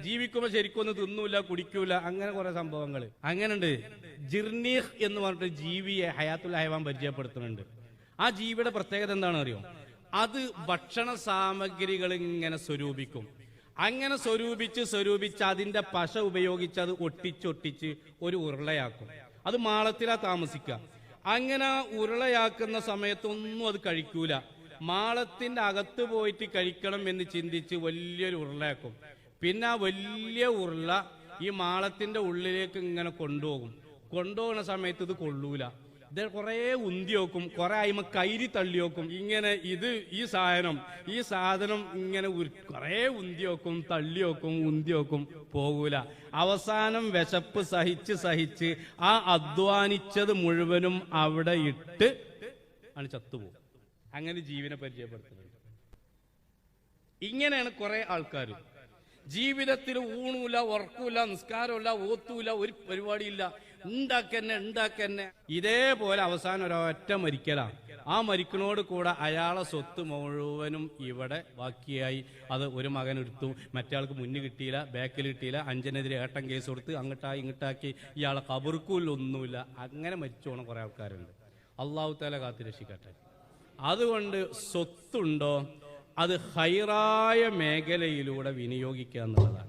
ജീവിക്കുമ്പോൾ ശരിക്കൊന്നും തിന്നൂല കുടിക്കൂല, അങ്ങനെ കുറെ സംഭവങ്ങൾ അങ്ങനെയുണ്ട്. ജിർനീഹ് എന്ന് പറഞ്ഞിട്ട് ജീവിയെ ഹയാത്തുൽ ഹൈവാൻ പരിചയപ്പെടുത്തുന്നുണ്ട്. ആ ജീവിയുടെ പ്രത്യേകത എന്താണെന്ന് അറിയോ? അത് ഭക്ഷണ സാമഗ്രികൾ ഇങ്ങനെ സ്വരൂപിക്കും. അങ്ങനെ സ്വരൂപിച്ച് അതിന്റെ പശ ഉപയോഗിച്ച് അത് ഒട്ടിച്ചൊട്ടിച്ച് ഒരു ഉരുളയാക്കും. അത് മാളത്തിലാ താമസിക്കുക. അങ്ങനെ ഉരുളയാക്കുന്ന സമയത്തൊന്നും അത് കഴിക്കൂല. മാളത്തിന്റെ അകത്ത് പോയിട്ട് കഴിക്കണം എന്ന് ചിന്തിച്ച് വലിയൊരു ഉരുളയാക്കും. പിന്നെ ആ വലിയ ഉരുള ഈ മാളത്തിന്റെ ഉള്ളിലേക്ക് ഇങ്ങനെ കൊണ്ടുപോകുന്ന സമയത്ത് ഇത് കൊള്ളൂല. ഇത് കുറെ ഉന്തി വെക്കും, കുറെ അയിമ കൈരി തള്ളി വെക്കും. ഇങ്ങനെ ഈ സാധനം ഇങ്ങനെ കുറെ ഉന്തി വെക്കും, തള്ളി വെക്കും, ഉന്തി വെക്കും, പോകൂല. അവസാനം വിശപ്പ് സഹിച്ച് ആ അധ്വാനിച്ചത് മുഴുവനും അവിടെ ഇട്ട് ആണ് ചത്തുപോകും. അങ്ങനെ ജീവനെ പരിചയപ്പെടുത്തുന്നുണ്ട്. ഇങ്ങനെയാണ് കുറെ ആൾക്കാർ ജീവിതത്തിൽ ഊണൂല, ഉറക്കൂല, നിസ്കാരമില്ല, ഓത്തൂല, ഒരു പരിപാടിയില്ല, ഉണ്ടാക്കന്നെ. ഇതേപോലെ അവസാനം ഒരൊറ്റ മരിക്കലാണ്. ആ മരിക്കണോട് കൂടെ അയാളെ സ്വത്ത് മുഴുവനും ഇവിടെ ബാക്കിയായി. അത് ഒരു മകൻ എടുത്തു, മറ്റേ ആൾക്ക് മുന്നിൽ കിട്ടിയില്ല, ബാക്കിൽ കിട്ടിയില്ല, അഞ്ചനെതിരെ ഏട്ടൻ കേസ് കൊടുത്ത് ഇങ്ങോട്ടാക്കി ഇയാളെ കബർക്കൂലൊന്നുമില്ല. അങ്ങനെ മരിച്ചു പോണ കുറെ ആൾക്കാരുണ്ട്. അള്ളാഹു തആല കാത്ത് രക്ഷിക്കട്ടെ. അതുകൊണ്ട് സ്വത്തുണ്ടോ അത് ഹൈറായ മേഖലയിലൂടെ വിനിയോഗിക്കുക എന്നുള്ളതാണ്.